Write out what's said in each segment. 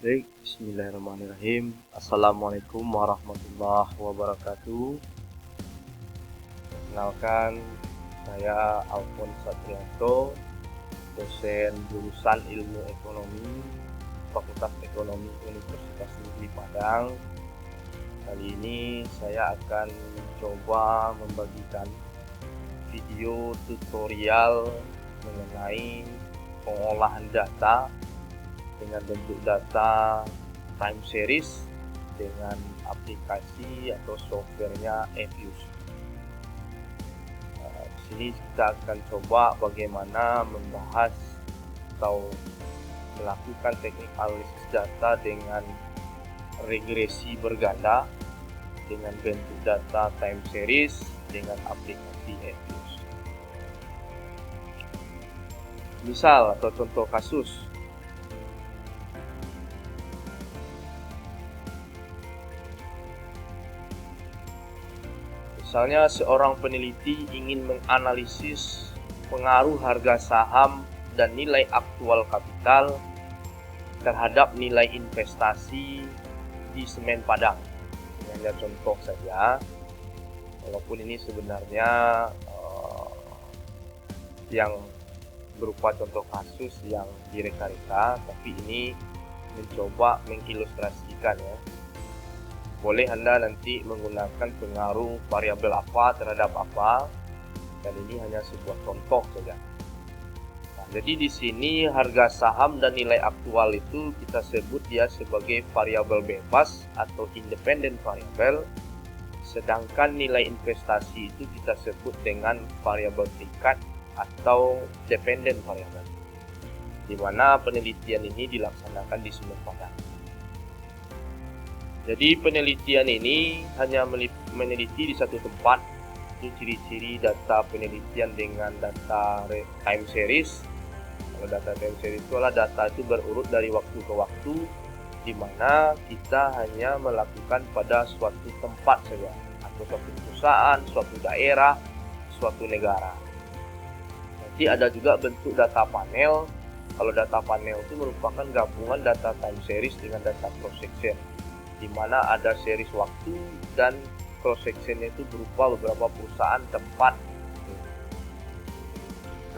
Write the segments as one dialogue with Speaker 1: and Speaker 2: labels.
Speaker 1: Baik, bismillahirrahmanirrahim. Assalamualaikum warahmatullahi wabarakatuh. Perkenalkan, saya Alphonse Satrianto, dosen jurusan Ilmu Ekonomi, Fakultas Ekonomi Universitas Negeri Padang. Kali ini saya akan mencoba membagikan video tutorial mengenai pengolahan data dengan bentuk data time series dengan aplikasi atau softwarenya Fuse. Di sini kita akan coba bagaimana membahas atau melakukan teknik analisis data dengan regresi berganda dengan bentuk data time series dengan aplikasi Fuse. Misal atau contoh kasus, misalnya seorang peneliti ingin menganalisis pengaruh harga saham dan nilai aktual kapital terhadap nilai investasi di Semen Padang. Ini hanya contoh saja, walaupun ini sebenarnya yang berupa contoh kasus yang direka-reka, tapi ini mencoba mengilustrasikan ya. Boleh Anda nanti menggunakan pengaruh variabel apa terhadap apa, dan ini hanya sebuah contoh saja. Nah, jadi di sini harga saham dan nilai aktual itu kita sebut dia sebagai variabel bebas atau independent variabel, sedangkan nilai investasi itu kita sebut dengan variabel tingkat atau dependent variabel, di mana penelitian ini dilaksanakan di Semen Padang. Jadi penelitian ini hanya meneliti di satu tempat. Itu ciri-ciri data penelitian dengan data time series. Kalau data time series itu adalah data itu berurut dari waktu ke waktu, di mana kita hanya melakukan pada suatu tempat saja, atau suatu perusahaan, suatu daerah, suatu negara. Nanti ada juga bentuk data panel. Kalau data panel itu merupakan gabungan data time series dengan data cross section, di mana ada series waktu dan cross sectionnya itu berupa beberapa perusahaan tempat.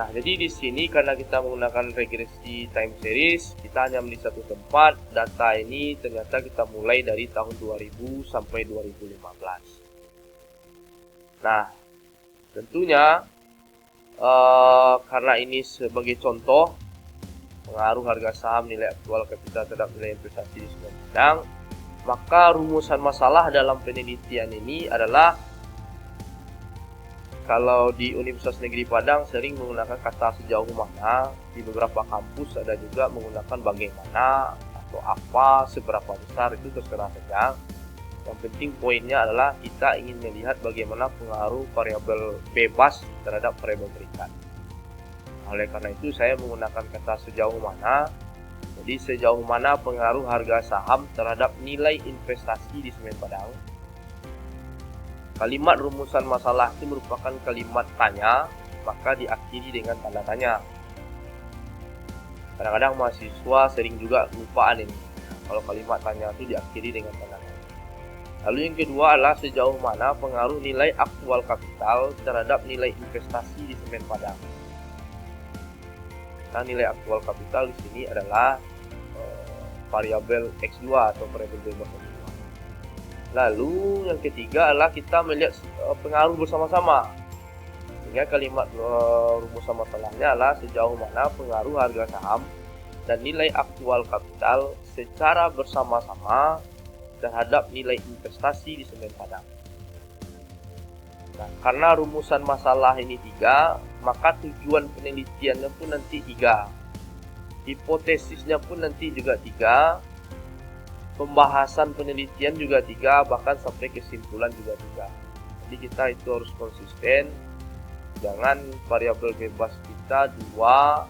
Speaker 1: Nah, jadi di sini karena kita menggunakan regresi time series, kita hanya melihat satu tempat. Data ini ternyata kita mulai dari tahun 2000 sampai 2015. Nah, tentunya karena ini sebagai contoh pengaruh harga saham, nilai aktual kapital terhadap nilai investasi di Semen Padang, maka rumusan masalah dalam penelitian ini adalah, kalau di Universitas Negeri Padang sering menggunakan kata sejauh mana, di beberapa kampus ada juga menggunakan bagaimana atau apa, seberapa besar, itu terserah saja. Yang penting poinnya adalah kita ingin melihat bagaimana pengaruh variabel bebas terhadap variabel terikat. Oleh karena itu saya menggunakan kata sejauh mana. Jadi sejauh mana pengaruh harga saham terhadap nilai investasi di Semen Padang. Kalimat rumusan masalah itu merupakan kalimat tanya, maka diakhiri dengan tanda tanya. Kadang-kadang mahasiswa sering juga lupaan ini. Kalau kalimat tanya itu diakhiri dengan tanda tanya. Lalu yang kedua adalah sejauh mana pengaruh nilai aktual kapital terhadap nilai investasi di Semen Padang. Nah, nilai aktual kapital di sini adalah variabel X2 atau variabel bebas X2. Lalu yang ketiga adalah kita melihat pengaruh bersama-sama. Sehingga kalimat rumusan masalahnya adalah sejauh mana pengaruh harga saham dan nilai aktual kapital secara bersama-sama terhadap nilai investasi di Semen Padang. Nah, karena rumusan masalah ini 3, maka tujuan penelitiannya pun nanti 3. Hipotesisnya pun nanti juga 3, pembahasan penelitian juga 3, bahkan sampai kesimpulan juga 3. Jadi kita itu harus konsisten, jangan variabel bebas kita 2,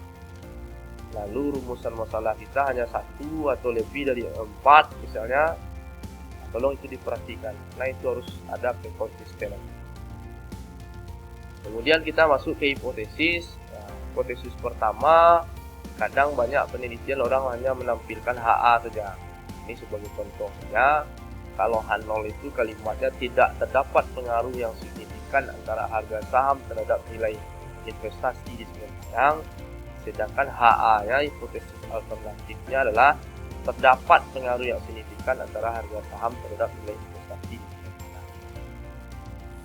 Speaker 1: lalu rumusan masalah kita hanya 1 atau lebih dari 4 misalnya. Tolong itu diperhatikan, nah itu harus ada kekonsistenan. Kemudian kita masuk ke hipotesis. Nah, hipotesis pertama, Kadang banyak penelitian orang hanya menampilkan HA saja. Ini sebagai contohnya, kalau H0 itu kalimatnya tidak terdapat pengaruh yang signifikan antara harga saham terhadap nilai investasi di sementara. Sedangkan HA-nya, hipotesis alternatifnya adalah terdapat pengaruh yang signifikan antara harga saham terhadap nilai investasi.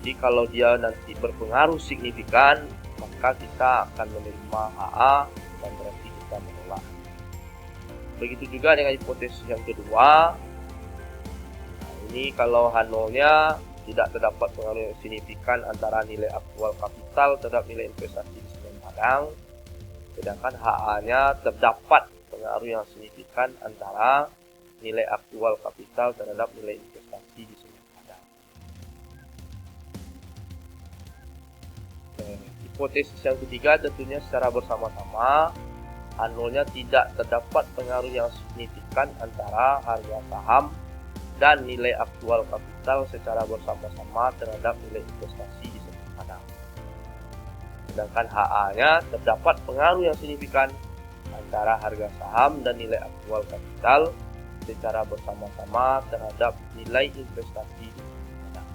Speaker 1: Jadi kalau dia nanti berpengaruh signifikan, maka kita akan menerima HA dan berarti kita menolak. Begitu juga dengan hipotesis yang kedua. Nah, ini kalau H0-nya tidak terdapat pengaruh yang signifikan antara nilai aktual kapital terhadap nilai investasi di sementara. Sedangkan HA-nya terdapat pengaruh yang signifikan antara nilai aktual kapital terhadap nilai investasi di sementara. Hipotesis yang ketiga tentunya secara bersama-sama, H0-nya tidak terdapat pengaruh yang signifikan antara harga saham dan nilai aktual kapital secara bersama-sama terhadap nilai investasi di sementara. Sedangkan HA-nya terdapat pengaruh yang signifikan antara harga saham dan nilai aktual kapital secara bersama-sama terhadap nilai investasi di sementara.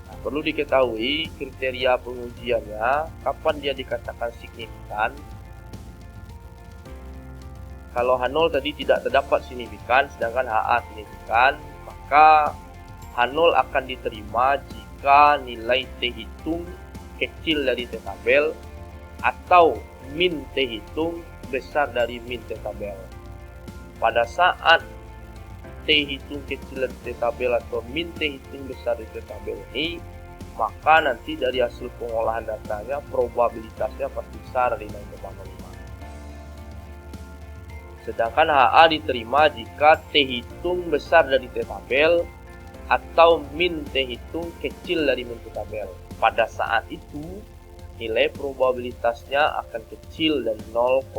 Speaker 1: Nah, perlu diketahui kriteria pengujiannya, kapan dia dikatakan signifikan. Kalau H0 tadi tidak terdapat signifikan, sedangkan HA signifikan, maka H0 akan diterima jika nilai T hitung kecil dari T tabel atau min T hitung besar dari min T tabel. Pada saat T hitung kecil dari T tabel atau min T hitung besar dari T tabel ini, maka nanti dari hasil pengolahan datanya probabilitasnya pasti besar dari 0,05. Sedangkan HA diterima jika T hitung besar dari T tabel atau min T hitung kecil dari min T tabel. Pada saat itu nilai probabilitasnya akan kecil dari 0,05.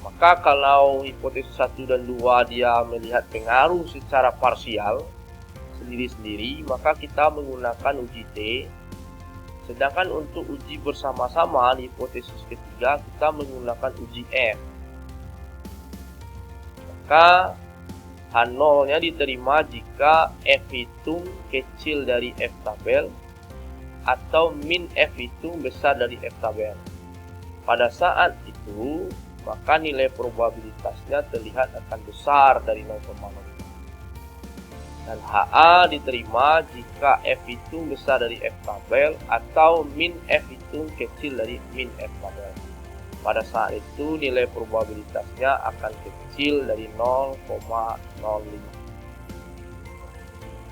Speaker 1: Maka kalau hipotesis 1 dan 2 dia melihat pengaruh secara parsial sendiri-sendiri, maka kita menggunakan uji T. Sedangkan untuk uji bersama-sama di hipotesis ketiga kita menggunakan uji F. Maka H0-nya diterima jika F hitung kecil dari F tabel atau min F hitung besar dari F tabel. Pada saat itu, maka nilai probabilitasnya terlihat akan besar dari 0,05. Dan HA diterima jika F hitung besar dari F tabel atau min F hitung kecil dari min F tabel. Pada saat itu nilai probabilitasnya akan kecil dari 0,05.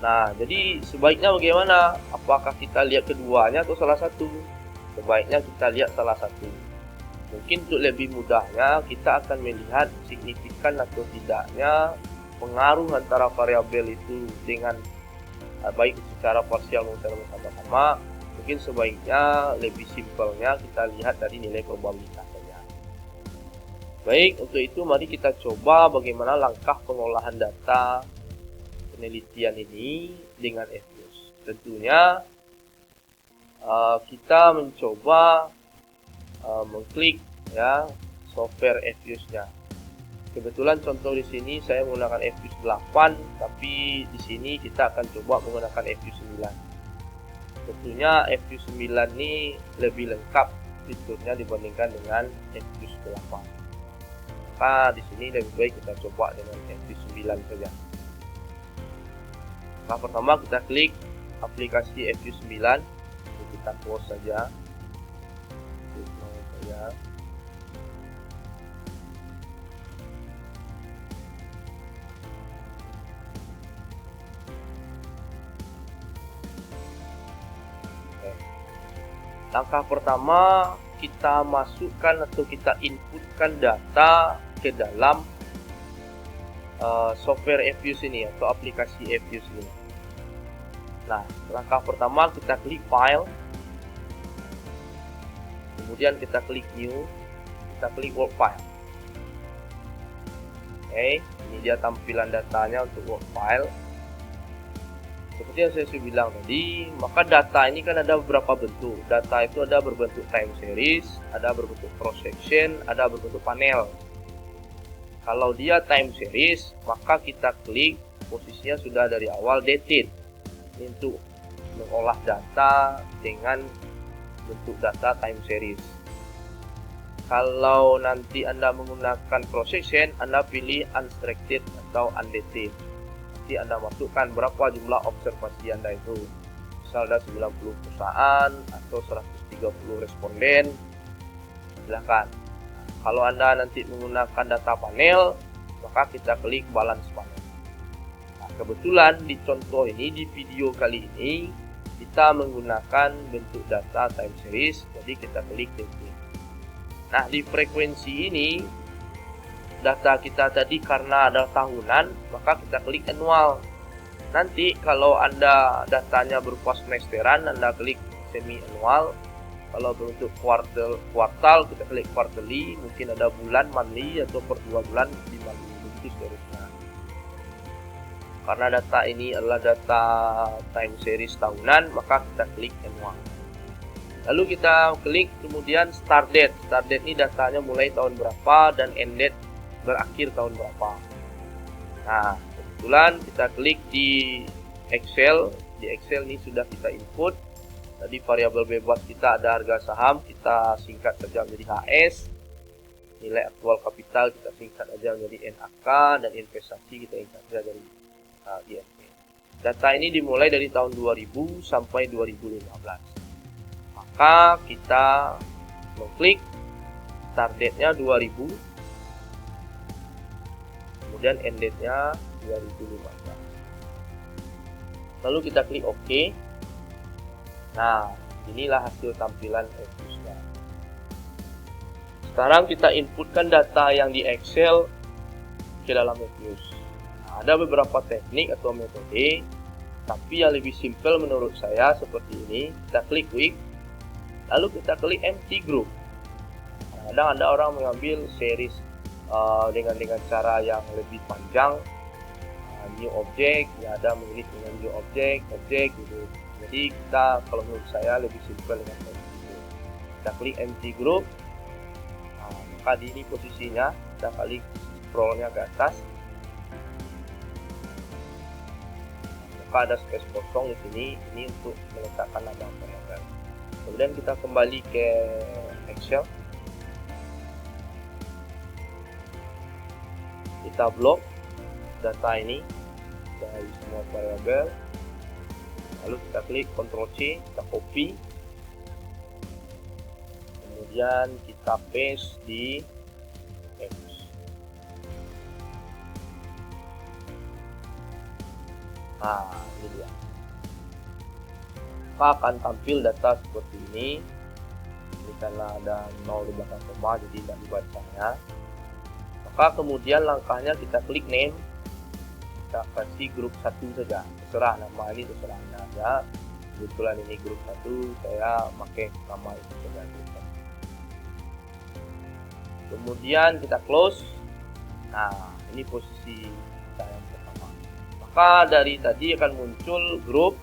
Speaker 1: Nah, jadi sebaiknya bagaimana? Apakah kita lihat keduanya atau salah satu? Sebaiknya kita lihat salah satu. Mungkin untuk lebih mudahnya kita akan melihat signifikan atau tidaknya pengaruh antara variabel itu dengan baik secara parsial maupun secara bersama-sama. Mungkin sebaiknya lebih simpelnya kita lihat dari nilai probabilitas saja. Baik, untuk itu mari kita coba bagaimana langkah pengolahan data penelitian ini dengan Fuse. Tentunya kita mencoba mengklik ya software Fuse-nya. Kebetulan contoh di sini saya menggunakan Fuse 8, tapi di sini kita akan coba menggunakan Fuse 9. Tentunya Fuse 9 ini lebih lengkap fiturnya dibandingkan dengan Fuse 8. Maka di sini lebih baik kita coba dengan Fuse 9 saja. Nah, pertama kita klik aplikasi Fuse 9, kita close saja. Langkah pertama, kita masukkan atau kita inputkan data ke dalam software Fuse ini atau aplikasi Fuse ini. Nah, langkah pertama kita klik file, kemudian kita klik new, kita klik work file. Oke, ini dia tampilan datanya untuk work file. seperti yang saya sudah bilang tadi, maka data ini kan ada beberapa bentuk. Data itu ada berbentuk time series, ada berbentuk cross section, ada berbentuk panel. Kalau dia time series, maka kita klik posisinya sudah dari awal dated. Ini untuk mengolah data dengan bentuk data time series. Kalau nanti Anda menggunakan cross section, Anda pilih unstructured atau undated. Nanti Anda masukkan berapa jumlah observasi Anda itu. Misal ada 90 perusahaan atau 130 responden. Silakan. Kalau Anda nanti menggunakan data panel, maka kita klik balance panel. Nah, kebetulan di contoh ini, di video kali ini, kita menggunakan bentuk data time series, jadi kita klik dated. Nah, di frekuensi ini, data kita tadi karena ada tahunan, maka kita klik annual. Nanti kalau Anda datanya berupa semesteran, Anda klik semi annual. Kalau bentuk kuartal, kita klik quarterly. Mungkin ada bulan, monthly, atau per 2 bulan di monthly, begitu seterusnya. Karena data ini adalah data time series tahunan, maka kita klik annual. Lalu kita klik kemudian start date. Start date ini datanya mulai tahun berapa dan end date berakhir tahun berapa. Nah, kebetulan kita klik di Excel. Di Excel ini sudah kita input. Tadi variabel bebas kita ada harga saham, kita singkat saja menjadi HS. Nilai aktual kapital kita singkat saja menjadi NAK, dan investasi kita singkat saja dari INP. Data ini dimulai dari tahun 2000 sampai 2015. Maka kita mengklik start date-nya 2000, kemudian end date-nya 2015. Lalu kita klik OK. Nah, inilah hasil tampilan Fuse-nya. Sekarang kita inputkan data yang di Excel ke dalam Fuse. Nah, ada beberapa teknik atau metode, tapi yang lebih simpel menurut saya seperti ini. Kita klik week, lalu kita klik empty group. Kadang ada orang mengambil series dengan cara yang lebih panjang, new object, ya ada mengilik dengan new object gitu. Jadi kita, kalau menurut saya lebih simpel dengan empty group. Kita klik empty group, maka di ini posisinya kita klik scrollnya ke atas, maka ada space kosong di sini. Ini untuk meletakkan nama variabel. Kemudian kita kembali ke Excel, kita blok data ini dari semua variabel, lalu kita klik Ctrl C, kita copy, kemudian kita paste di Fuse. Nah, ini dia. Maka akan tampil data seperti ini. Ini karena ada 0 di belakang koma, jadi tidak dibacanya. Maka kemudian langkahnya kita klik name, kita kasih grup 1 saja, terserah nama ini, terserah Anda aja. Kebetulan ini grup 1, saya pakai nama itu saja. Kemudian kita close. Nah, ini posisi kita yang pertama. Maka dari tadi akan muncul grup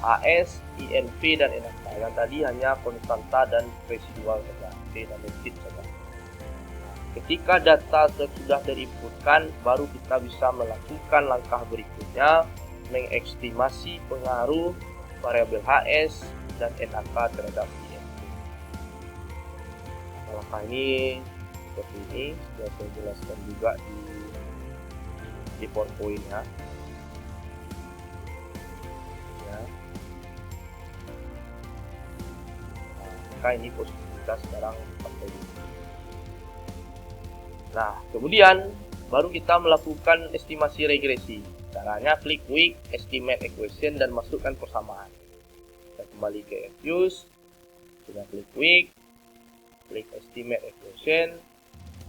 Speaker 1: AS, INV, dan NAK. Yang tadi hanya konstanta dan residual saja, P dan exit saja. Ketika data sudah diinputkan, baru kita bisa melakukan langkah berikutnya, mengestimasi pengaruh variabel HS dan NAK terhadap INV. Langkah ini seperti ini, sudah saya jelaskan juga di PowerPoint-nya. Maka ini posisi kita sekarang sampai di sini. Nah, kemudian baru kita melakukan estimasi regresi. Caranya klik week, estimate equation, dan masukkan persamaan. Kita kembali ke Fuse, kita klik week, klik estimate equation,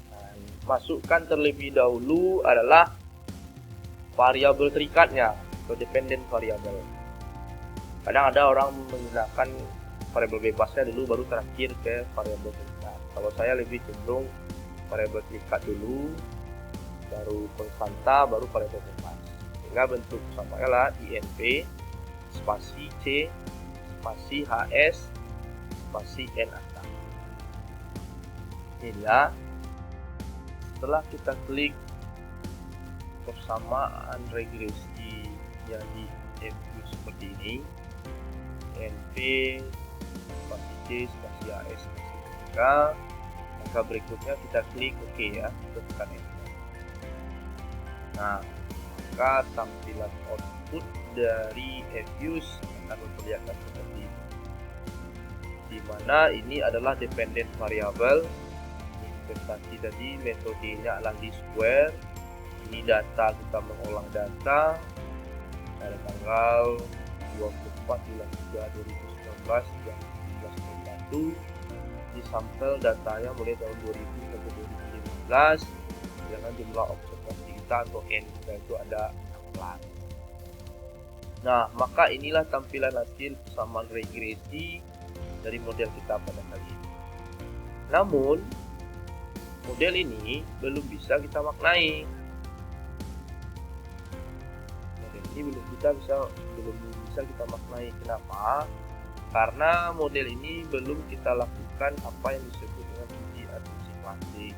Speaker 1: dan masukkan terlebih dahulu adalah variabel terikatnya atau dependent variable. Kadang ada orang menggunakan variabel bebasnya dulu, baru terakhir ke variabel terikat. Kalau saya lebih cenderung variabel terikat dulu, baru konstanta, baru variabel bebas. Sehingga bentuk sama lah INP spasi C, spasi HS, spasi N atas. Inilah setelah kita klik persamaan regresi yang di Fuse seperti ini, NP, spasi C, spasi HS, spasi K, maka berikutnya kita klik OK ya, kita tekan Enter. Nah, maka tampilan output dari Fuse akan memperlihatkan seperti ini, di mana ini adalah dependent variable. Investasi tadi metodenya adalah least square. Ini data, kita mengolah data pada tanggal 24 bulan 3 2019 jam 17.1. Di sampel datanya mulai tahun 2000 sampai 2015 dengan jumlah observasi kita atau N kita itu ada 16. Nah, maka inilah tampilan hasil persamaan regresi dari model kita pada kali ini. Namun model ini belum bisa kita maknai. Model ini belum bisa kita maknai. Kenapa? Karena model ini belum kita lakukan apa yang disebut dengan uji asumsi klasik.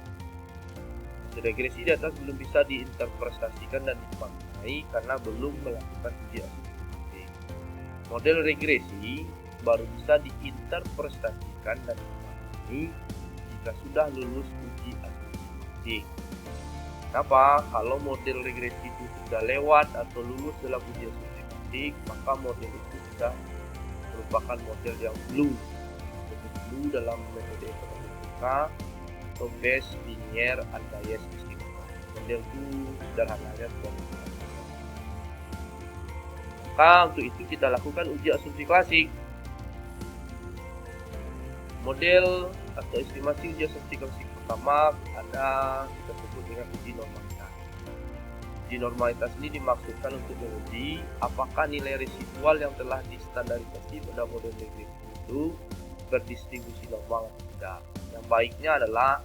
Speaker 1: Regresi di atas belum bisa diinterpretasikan dan dimaknai karena belum melakukan uji asumsi klasik. Model regresi baru bisa diinterpretasikan dan dimaknai jika sudah lulus uji asumsi klasik. Kenapa? Kalau model regresi itu sudah lewat atau lulus dalam uji asumsi klasik, maka model itu sudah merupakan model yang blue dalam metode ekonometrika atau base linear unbiased estimation. Model itu sederhananya seperti itu. Maka untuk itu kita lakukan uji asumsi klasik. Model atau estimasi uji asumsi klasik pertama ada kita sebut dengan uji normalitas. Uji normalitas ini dimaksudkan untuk menguji apakah nilai residual yang telah distandarisasi pada model regresi itu berdistribusi normal atau tidak. Yang baiknya adalah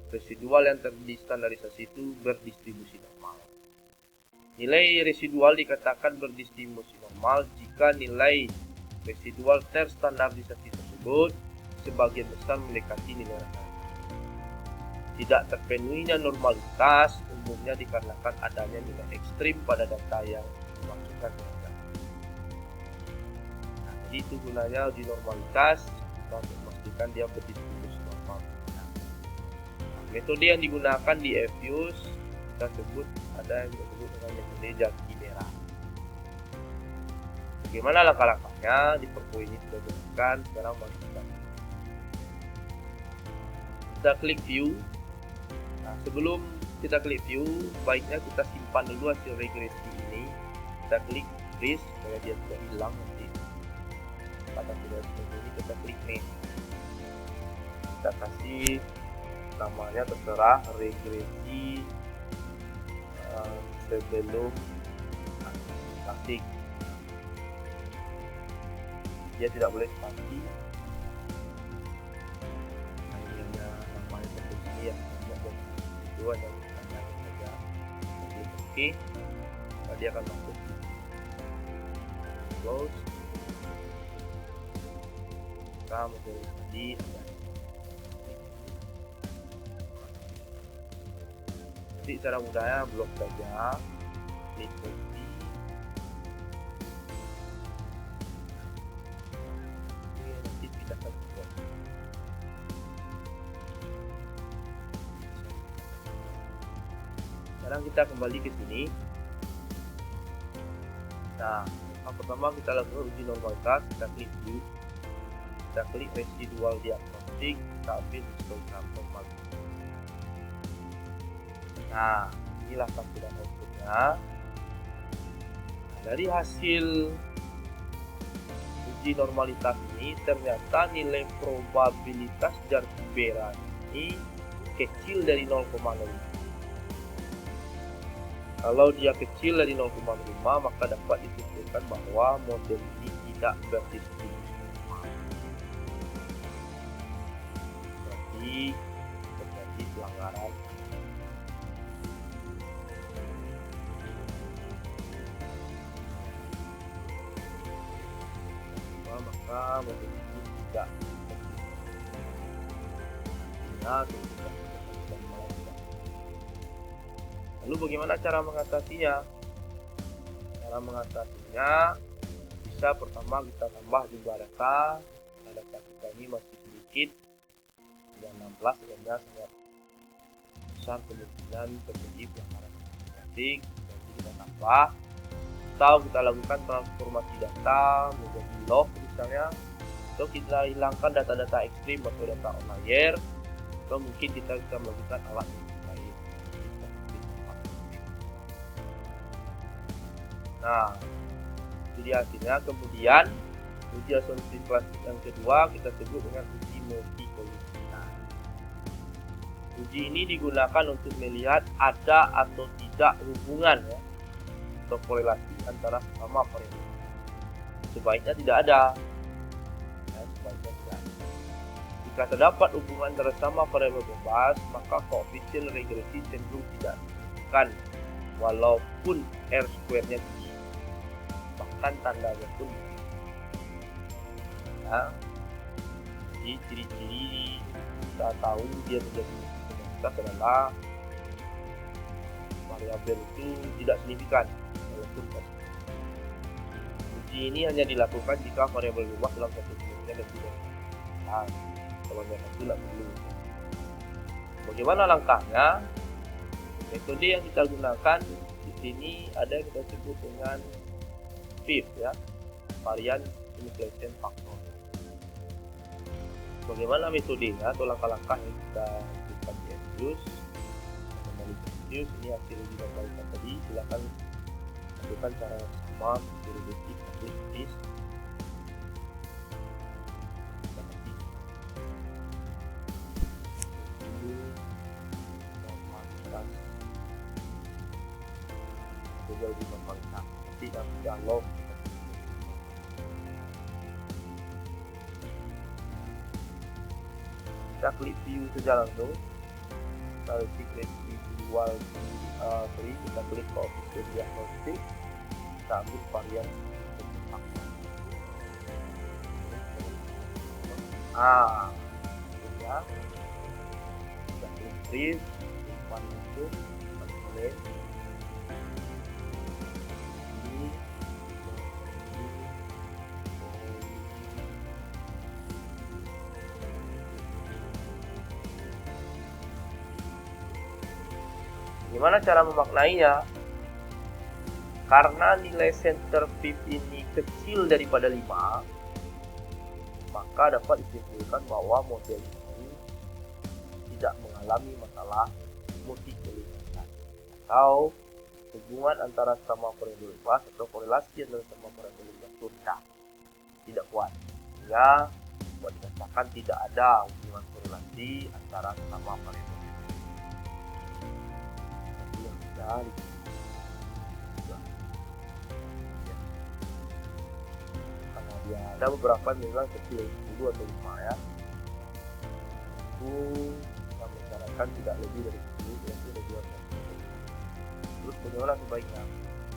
Speaker 1: residual yang terdistandarisasi itu berdistribusi normal. Nilai residual dikatakan berdistribusi normal jika nilai residual terstandarisasi tersebut sebagian besar mendekati nilai rata-rata. Tidak terpenuhinya normalitas umumnya dikarenakan adanya nilai ekstrim pada data yang dimaksudkan. Nah, jadi itu gunanya uji normalitas untuk memastikan dia berdistribusi normal. Nah, metode yang digunakan di Fuse kita sebut ada yang disebut dengan metode jangki merah. Bagaimana langkah-langkahnya di perpu ini sudah dijelaskan. Sekarang mari kita klik view. Nah, sebelum kita klik view, baiknya kita simpan dulu hasil regresi ini. Kita klik freeze supaya dia tidak hilang nanti. Pada sudah seperti ini kita klik next. Kita kasih namanya terserah regresi sebelum klasik. Dia tidak boleh spasi. Hanya namanya seperti ini ya. Itu ada tandanya saja. Klik OK. Maka dia akan masuk. Close. Kita model tadi ada. Jadi cara mudahnya blok saja. Klik OK. Nanti pindahkan ke blok. Sekarang kita kembali ke sini. Nah, yang pertama kita lakukan uji normalitas. Kita klik view, kita klik residual diagnostik, kita ambil histogram normal. Nah, inilah tampilan outputnya. Nah, dari hasil uji normalitas ini ternyata nilai probabilitas Jarkibera ini kecil dari 0,05. Kalau dia kecil dari 0,5 maka dapat disimpulkan bahwa model ini tidak berdistribusi normal. Berarti terjadi pelanggaran. karena model ini tidak artinya ketika melengkap. Lalu bagaimana cara mengatasinya? Cara mengatasinya bisa pertama kita tambah jumlah data. Data kita ini masih sedikit, yang 16 sebenarnya sangat besar kemungkinan terjadi pelanggaran statistik, jadi kita tambah. Atau kita lakukan transformasi data menjadi log misalnya, atau kita hilangkan data-data ekstrim atau data outlier, atau mungkin kita bisa melakukan alat lain. Nah, jadi hasilnya. Kemudian uji asumsi klasik yang kedua kita sebut dengan uji multikolektivitas. Uji ini digunakan untuk melihat ada atau tidak hubungan ya, atau korelasi antara sesama variabel. Sebaiknya tidak ada. Ya, sebaiknya tidak. Jika terdapat hubungan antara sesama variabel bebas, maka koefisien regresi cenderung tidak signifikan, walaupun R-square-nya tinggi. Bahkan tandanya pun ya. Jadi ciri-ciri kita tahu dia menjadi multikolektivitas adalah variabel itu tidak signifikan walaupun uji ini hanya dilakukan jika variabel bebas dalam satu kemungkinan lebih dari kalau yang itu tidak perlu. Bagaimana langkahnya? Metode yang kita gunakan di sini ada yang kita sebut dengan VIF ya, varian inflation factor. Bagaimana metodenya atau langkah-langkah yang kita lakukan di Excuse? Ini hasil uji kembalikan tadi. Silakan lakukan cara yang sama seperti detik atau list. Juga uji kembalikan. Tidak dialog. Kita klik view saja langsung. Kita klik visual kita klik koefisien diagnostik, kita ambil varian ya, kita klik print simpan itu boleh. Gimana cara memaknainya? Karena nilai center VIF ini kecil daripada 5, maka dapat disimpulkan bahwa model ini tidak mengalami masalah multikolektivitas atau hubungan antara sesama variabel bebas atau korelasi antara sesama variabel bebas itu rendah, tidak kuat, sehingga buat dikatakan tidak ada hubungan korelasi antara sesama variabel. Karena dia ada beberapa memang kecil 10 atau 5 ya, itu kita menyarankan tidak lebih dari 10, yaitu lebih dari 10. Terus bagaimana sebaiknya?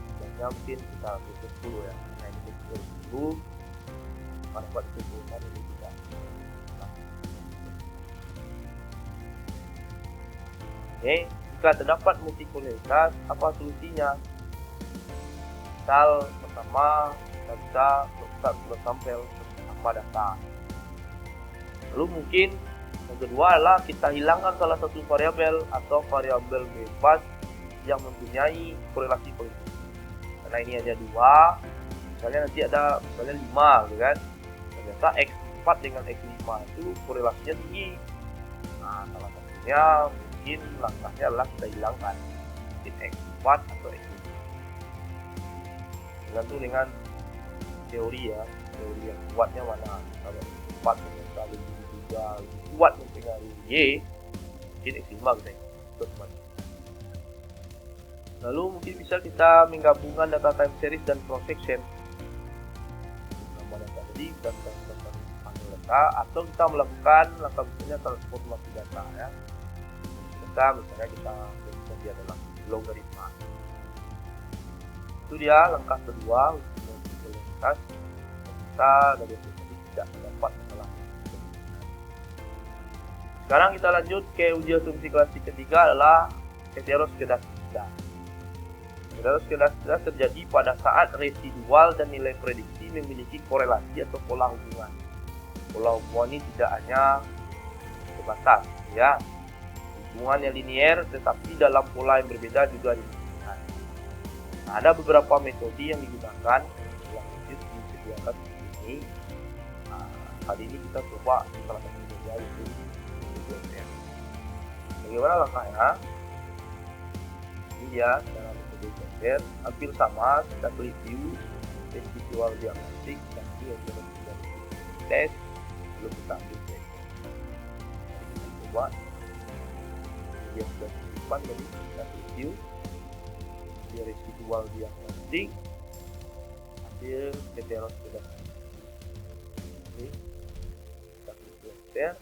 Speaker 1: Sebaiknya mungkin kita tutup 10 ya, nah ini tutup 10 karena dapat disimpulkan ini tidak. Oke. Jika terdapat multikolektivitas, apa solusinya? Misal pertama kita bisa melakukan uji sampel tanpa data. Lalu mungkin yang kedua adalah kita hilangkan salah satu variabel atau variabel bebas yang mempunyai korelasi politik. Karena ini hanya 2, misalnya nanti ada misalnya 5 gitu kan. Ternyata X4 dengan X5 itu korelasinya tinggi. Nah, salah satunya mungkin langkahnya adalah kita hilangkan mungkin X4 atau X5. Tergantung dengan teori ya, teori yang kuatnya mana. Kalau X4 ternyata lebih kuat mempengaruhi Y, mungkin X5 kita ikut. Lalu mungkin bisa kita menggabungkan data time series dan cross section. Nama data tadi kita melakukan data atau kita melakukan langkah berikutnya transformasi data ya. Misalnya kita masukkan dia dalam logaritma. Itu dia langkah kedua untuk multikolektivitas. Kita dari tadi kita tidak dapat masalah. Sekarang kita lanjut ke uji asumsi klasik ketiga adalah heteroskedastika. Heteroskedastika terjadi pada saat residual dan nilai prediksi memiliki korelasi atau pola hubungan. Pola hubungan ini tidak hanya terbatas, ya, hubungan yang linier, tetapi dalam pola yang berbeda juga digunakan. Nah, ada beberapa metode yang digunakan yang disediakan ini. Nah, kali ini kita coba salah satu metode yaitu Gaussian. Bagaimana langkahnya? Ini dia cara metode Gaussian. Hampir sama, kita klik view, residual diagnostik, nanti untuk tes, belum kita ambil tes. Kita coba. Dia sudah disimpan, jadi kita review dia residual diagnostik, hasil heteroskedastika. Ini kita klik enter.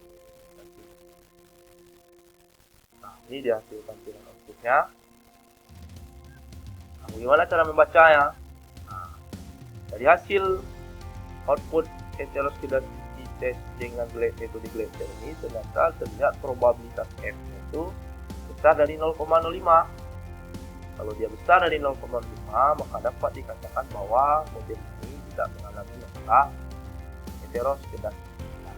Speaker 1: Nah, ini dia hasil tampilan outputnya. Nah, bagaimana cara membacanya? Nah, dari hasil output heteroskedastika tes dengan metode Gaussian ini ternyata terlihat probabilitas F itu besar dari 0,05. Kalau dia besar dari 0,05, maka dapat dikatakan bahwa model ini tidak mengalami masalah heteroskedastika.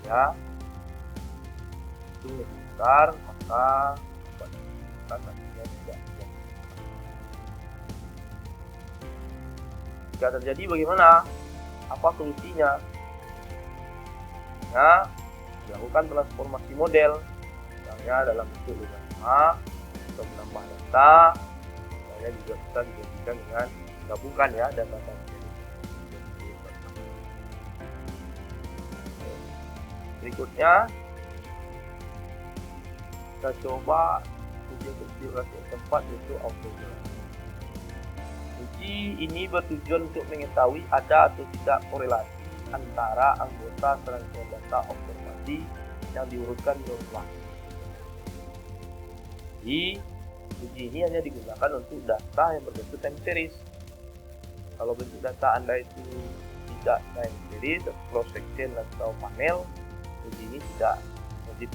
Speaker 1: Ya, itu lebih besar, maka dapat dikatakan nantinya tidak. Jika terjadi bagaimana? Apa solusinya? Ya, dilakukan transformasi model, misalnya dalam bentuk logaritma atau menambah data, misalnya juga bisa dijadikan dengan gabungkan ya data tadi. Berikutnya kita coba uji konfigurasi yang keempat, yaitu autocorrelation. Uji ini bertujuan untuk mengetahui ada atau tidak korelasi antara anggota serangkaian data observasi yang diurutkan di ulang. Jadi, uji ini hanya digunakan untuk data yang berbentuk time series. Kalau bentuk data Anda itu tidak time series, cross section atau panel, uji ini tidak wajib.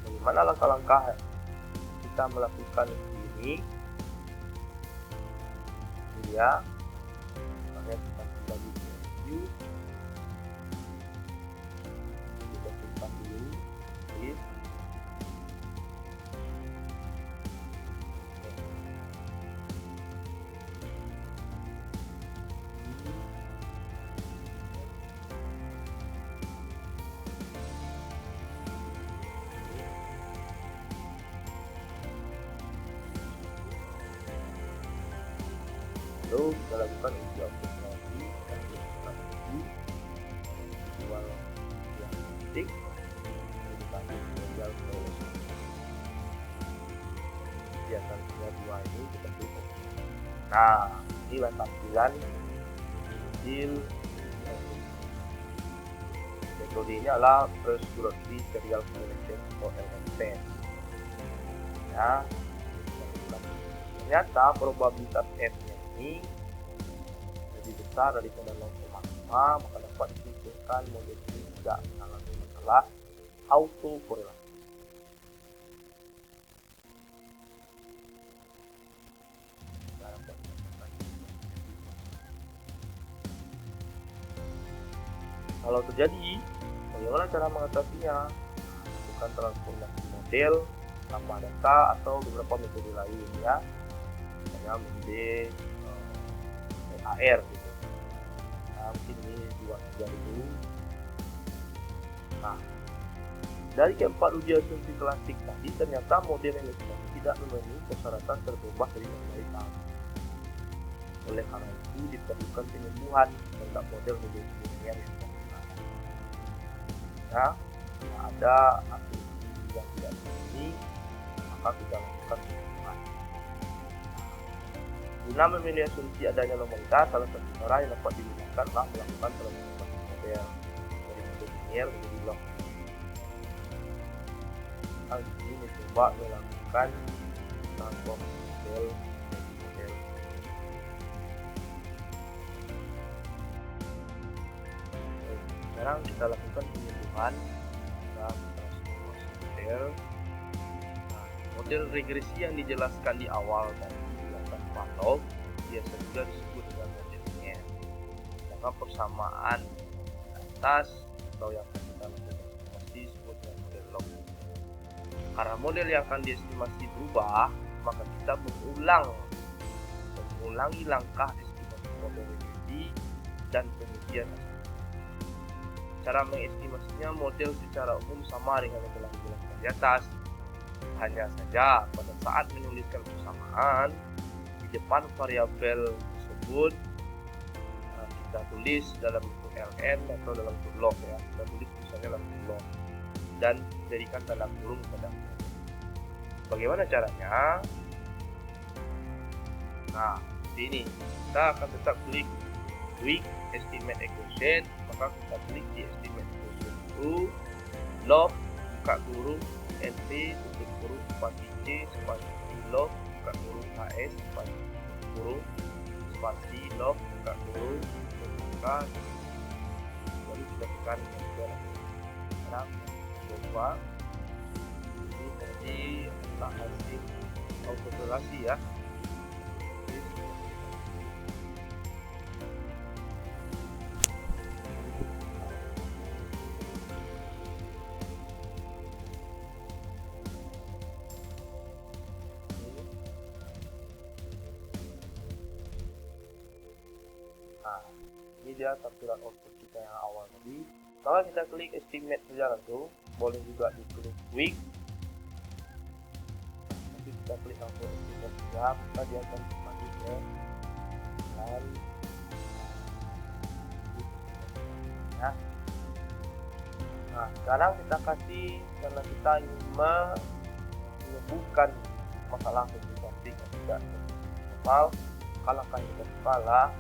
Speaker 1: Bagaimana langkah-langkah kita melakukan uji ini? Ya, makanya kita kembali ke view, kita simpan dulu, please. Lalu kita lakukan uji observasi dan uji visual diagnostik menggunakan model Gaussian. Di antara dua ini kita klik. Nah, inilah tampilan hasil. Metode ini adalah First Grocery Serial Correlation atau LSS. Ya, ternyata probabilitas F-nya ini lebih besar daripada 0,5, maka dapat disimpulkan model ini tidak mengalami masalah autokorelasi. Kalau terjadi, bagaimana cara mengatasinya? Lakukan transformasi model, tambah data, atau beberapa metode lain ya. Misalnya metode AR gitu. Nah, mungkin ini 2-3 dulu. Nah, dari keempat uji asumsi klasik tadi, ternyata model yang tidak memenuhi persyaratan terbebas dari kebaikan. Oleh karena itu diperlukan penyembuhan terhadap model menjadi linear yang sempurna. Ya, ada asumsi yang tidak memenuhi, maka kita lakukan penyembuhan. Guna memilih asumsi adanya anomalitas, salah satu cara yang dapat digunakan adalah melakukan transformasi model dari model linear menjadi log. Hal ini mencoba melakukan transform model menjadi model. Oke, sekarang kita lakukan penyembuhan dalam transformasi model. Nah, model regresi yang dijelaskan di awal tadi menggunakan Pavlov biasa juga disebut dengan model NER. Sedangkan persamaan atas atau yang akan kita lakukan estimasi disebut dengan model log. Karena model yang akan diestimasi berubah, maka kita mengulangi langkah estimasi model regresi dan pengujian. Cara mengestimasinya model secara umum sama dengan yang telah dijelaskan di atas. Hanya saja pada saat menuliskan persamaan di depan variabel tersebut kita tulis dalam bentuk ln atau dalam bentuk log ya. Kita tulis misalnya dalam bentuk log dan jadikan tanda kurung pada. Bagaimana caranya? Nah, di sini kita akan tetap klik quick estimate equation, maka kita klik di estimate equation itu log buka kurung np tutup kurung spasi c spasi log buka kurung hs spasi tutup kurung spasi log buka kurung buka, lalu kita tekan enter. Sekarang coba ini tadi hasil autokorelasi ya. Nah, ini dia tampilan output kita yang awal tadi. Kalau kita klik estimate saja langsung, boleh juga diklik quick. Nanti kita klik langsung estimate saja, maka dia akan kembali ke dan ya. Nah, sekarang kita kasih karena kita ingin menyembuhkan masalah komplikasi yang tidak normal. Kalau kalian tidak salah,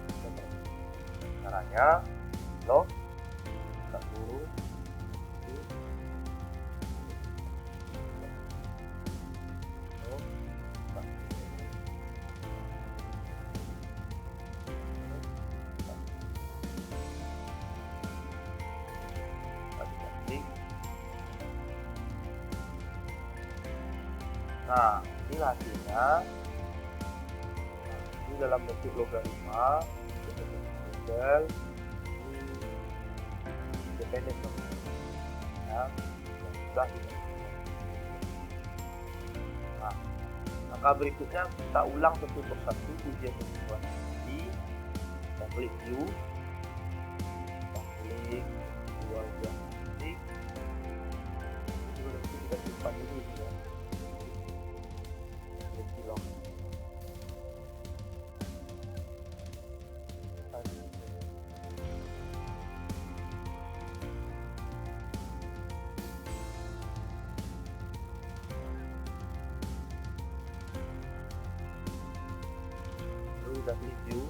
Speaker 1: caranya log kita kurung nah, ini hasilnya. Ini dalam bentuk logaritma model independen ya, yang sudah kita. Nah, maka berikutnya kita ulang satu persatu ujian penyembuhan ini. Kita klik view, kita klik jual diagnostik, itu kita simpan dulu ya. Sudah klik view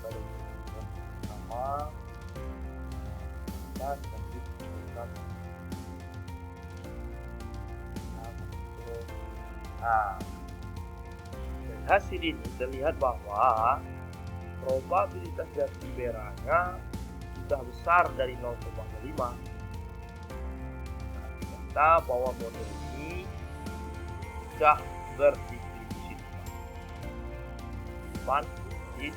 Speaker 1: pada sama kita klik nah, dari hasil ini terlihat bahwa probabilitas dari liberanya sudah besar dari 0,5. Nah, kita bahwa model ini sudah berdistribusi depan ini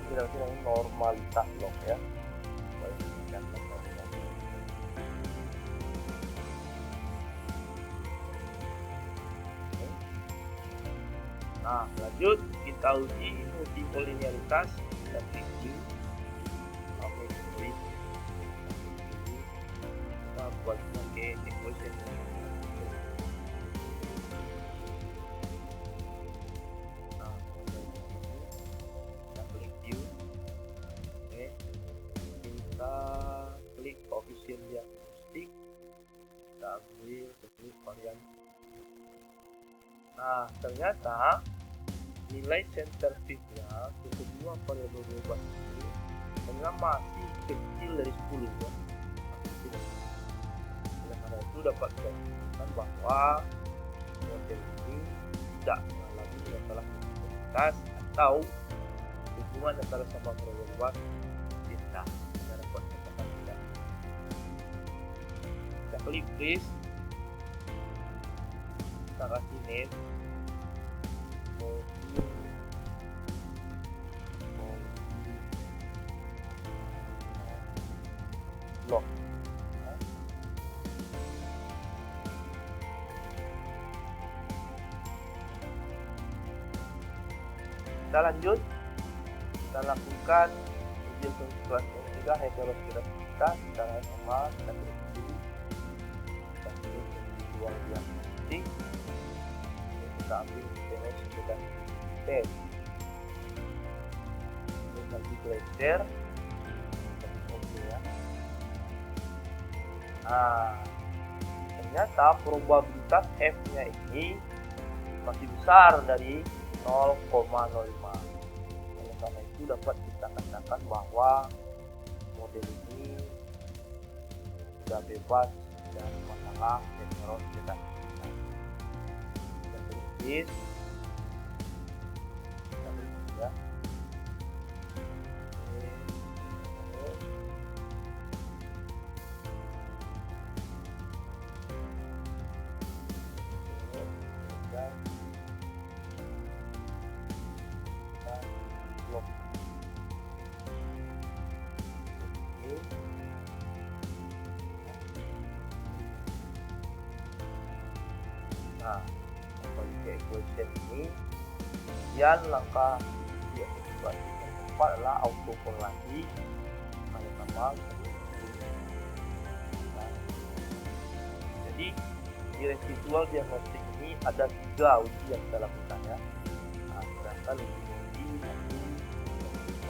Speaker 1: kira-kira normalitas log ya. Nah, lanjut kita uji multikolinialitas dan review. Oke, kita buat pakai equation. Nah, kita klik view. Oke, kita klik koefisien diagnostik. Kita ambil teknik varian. Nah, ternyata nilai center fit-nya ke kedua variabel berubah ini ternyata masih kecil dari 10 ya. Oleh karena itu dapat kita simpulkan bahwa model ini tidak mengalami masalah kompleksitas atau hubungan antara sama variabel tidak. Kita dapat katakan tidak. Kita klik list, kita kasih name log. Kita lanjut, kita lakukan ujian kelas yang ketiga, heterogeneous kita sama, kita pilih individual diagnostik, kita ambil finish dan test, kita glacier, oke ya. Nah, ternyata probabilitas F-nya ini masih besar dari 0,05. Oleh karena itu dapat kita katakan bahwa model ini sudah bebas dari masalah heterogeneous. Kita tulis ya. Nah, kembali equation ini, kemudian langkah yang keempat adalah autokorelasi sama. Nah, jadi di residual diagnostik ini ada 3 uji yang kita lakukan ya. Nah, sedangkan uji nanti itu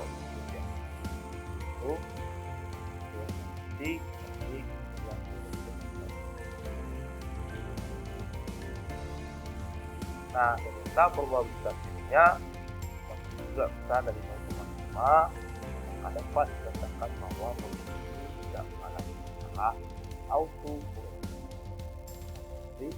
Speaker 1: diagnostik. Nah, ternyata probabilitasnya masih juga besar dari 0,5. Maka dapat dikatakan bahwa model ini tidak mengalami masalah autokorelasi.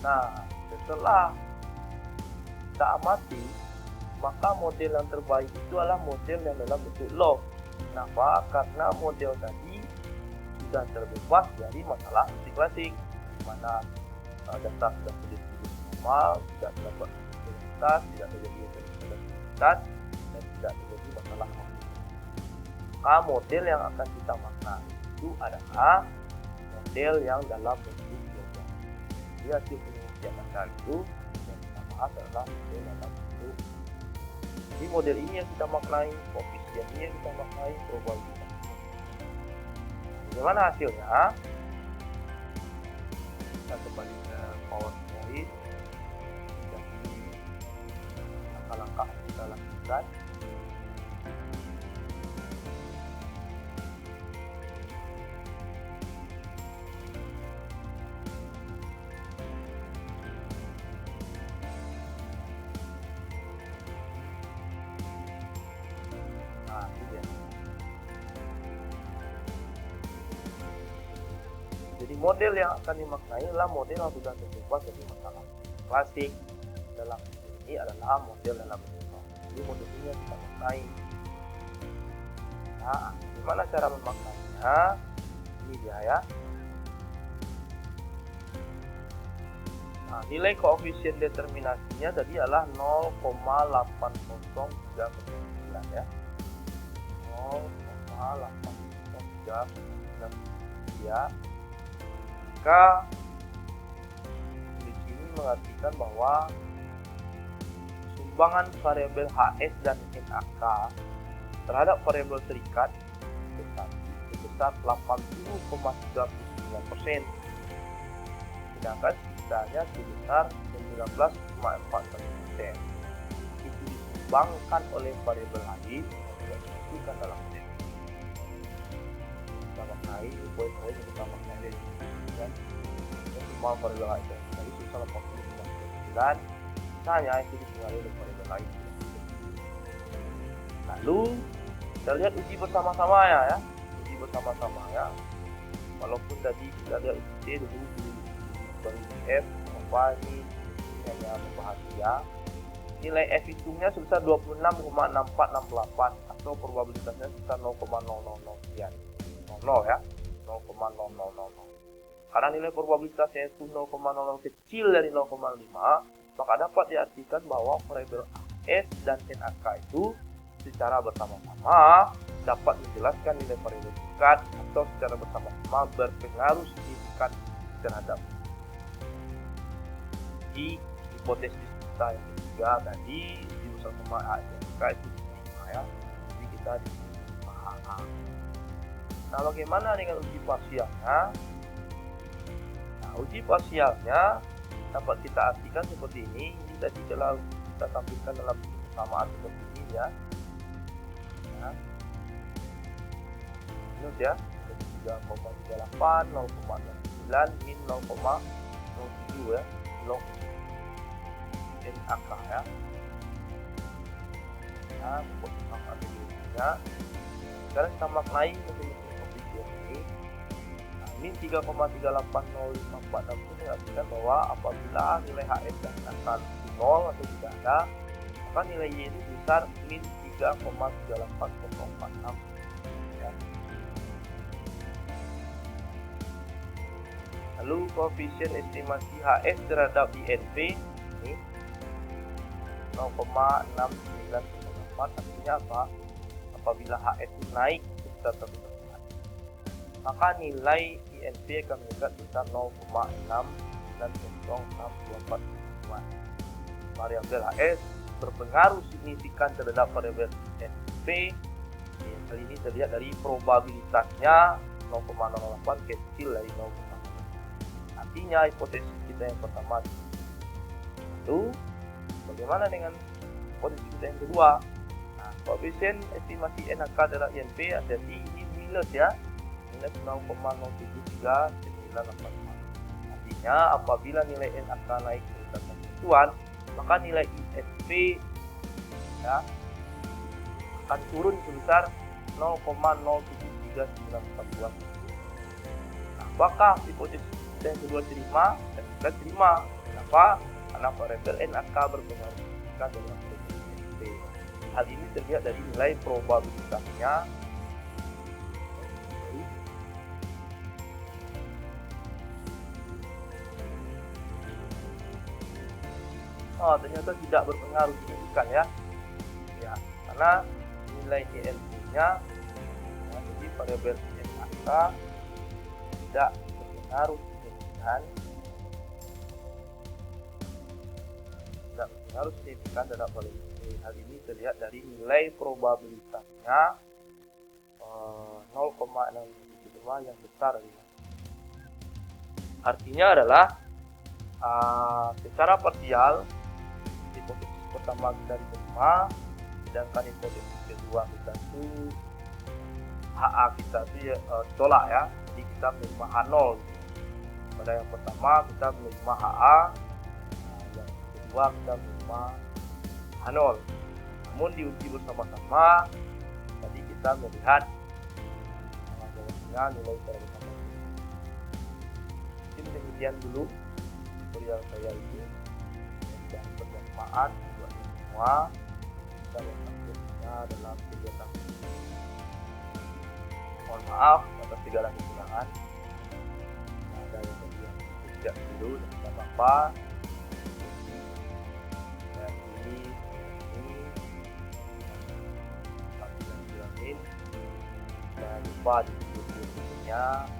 Speaker 1: Nah, setelah kita amati, maka model yang terbaik itu adalah model yang dalam bentuk log. Kenapa? Karena model tadi sudah terbebas dari masalah klasik, di mana data sudah terjadi normal, tidak terdapat kompleksitas, tidak terjadi heterogeneous, dan tidak terjadi masalah. Maka model yang akan kita maknai itu adalah model yang dalam bentuk dia hasil penelitian dasar itu yang kita bahas adalah model dalam bentuk. Jadi model ini yang kita maknai, koefisien ini yang kita maknai, probabilitas. Bagaimana hasilnya? Kita kembali ke PowerPoint. Jadi langkah-langkah yang kita lakukan. Jadi model yang akan dimaknai adalah model yang sudah terbebas dari masalah klasik. Dalam ini adalah model dalam bentuk. Jadi model ini yang kita maknai. Nah, gimana cara memaknainya? Ini dia ya. Nah, nilai koefisien determinasinya tadi adalah 0,8039 ya. 0,8039. Maka di sini mengartikan bahwa sumbangan variabel HS dan NAK terhadap variabel terikat sebesar 80,39%, sedangkan sisanya sebesar 19,41%. Itu disumbangkan oleh variabel lain yang dimasukkan dalam set. Kita maknai poin-poin yang kita maknai dari sini kan. Semua variabel HF jadi susah 80,9 misalnya itu dipengaruhi oleh variabel lain. Lalu kita lihat uji bersama-sama ya, uji bersama-sama ya. Walaupun tadi kita lihat uji dulu di F apa ini hanya membahas ya. Nilai F hitungnya sebesar 26,6468 atau probabilitasnya sebesar 0,000 sekian. 0 ya, 0,0000. Karena nilai probabilitasnya itu 0,00 kecil dari 0,5, maka dapat diartikan bahwa variabel AS dan NAK itu secara bersama-sama dapat menjelaskan nilai variabel tingkat atau secara bersama-sama berpengaruh signifikan terhadap di hipotesis kita yang ketiga tadi di bersama AS dan NAK itu diterima ya. Jadi kita diterima. Nah, bagaimana dengan uji parsialnya? Nah, uji parsialnya dapat kita artikan seperti ini. Ini tadi telah kita tampilkan dalam persamaan seperti ini ya. Minus ya 3,38 0,9 min 0,07 ya log NAK ya. Nah, persamaan ini sekarang kita maknai mesin-mesin koefisien ini. Nah, ini 3,38054 ini artikan bahwa apabila nilai HF dan NAK 0 atau tidak ada, maka nilai Y ini besar min 3,38046 ya. Lalu koefisien estimasi HF terhadap INP ini 0,6998 artinya apa? Apabila HF itu naik sebesar 1%, maka nilai INP akan meningkat sebesar 0,690624. Variabel HS berpengaruh signifikan terhadap variabel INP. Hal ini terlihat dari probabilitasnya 0,08 kecil dari 0,5. Artinya hipotesis kita yang pertama itu bagaimana dengan hipotesis kita yang kedua? Nah, koefisien estimasi NAK adalah INP ada di ini minus ya, minus 0,073984. Artinya apabila nilai NAK naik sebesar satuan, maka nilai INP ya akan turun sebesar 0,073942. Nah, apakah hipotesis yang kedua terima? Dan kita terima. Kenapa? Karena variabel NAK berpengaruh signifikan dalam variabel INP. Hal ini terlihat dari nilai probabilitasnya. Oh, ternyata tidak berpengaruh signifikan ya. Ya, karena nilai INP-nya ya, jadi variabel NAK tidak berpengaruh signifikan. Tidak berpengaruh signifikan dalam variabel INP. Hal ini terlihat dari nilai probabilitasnya 0,675 yang besar. Artinya adalah secara parsial hipotesis pertama kita diterima, sedangkan hipotesis kedua kita itu HA kita itu tolak ya, jadi kita menerima H0 gitu. Pada yang pertama kita menerima HA, yang kedua kita menerima H0. Namun diuji bersama-sama tadi kita melihat bahwasanya nilai bersama. Mungkin demikian dulu tutorial saya ini, dan bermanfaat buat semua dan aktifnya dalam kegiatan. Mohon maaf atas segala kekurangan. Ada yang tidak dulu dan tidak apa-apa. Dan ini jangan lupa di video berikutnya.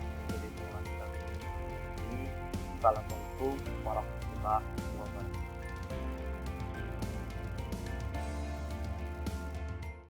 Speaker 1: Assalamualaikum warahmatullahi wabarakatuh.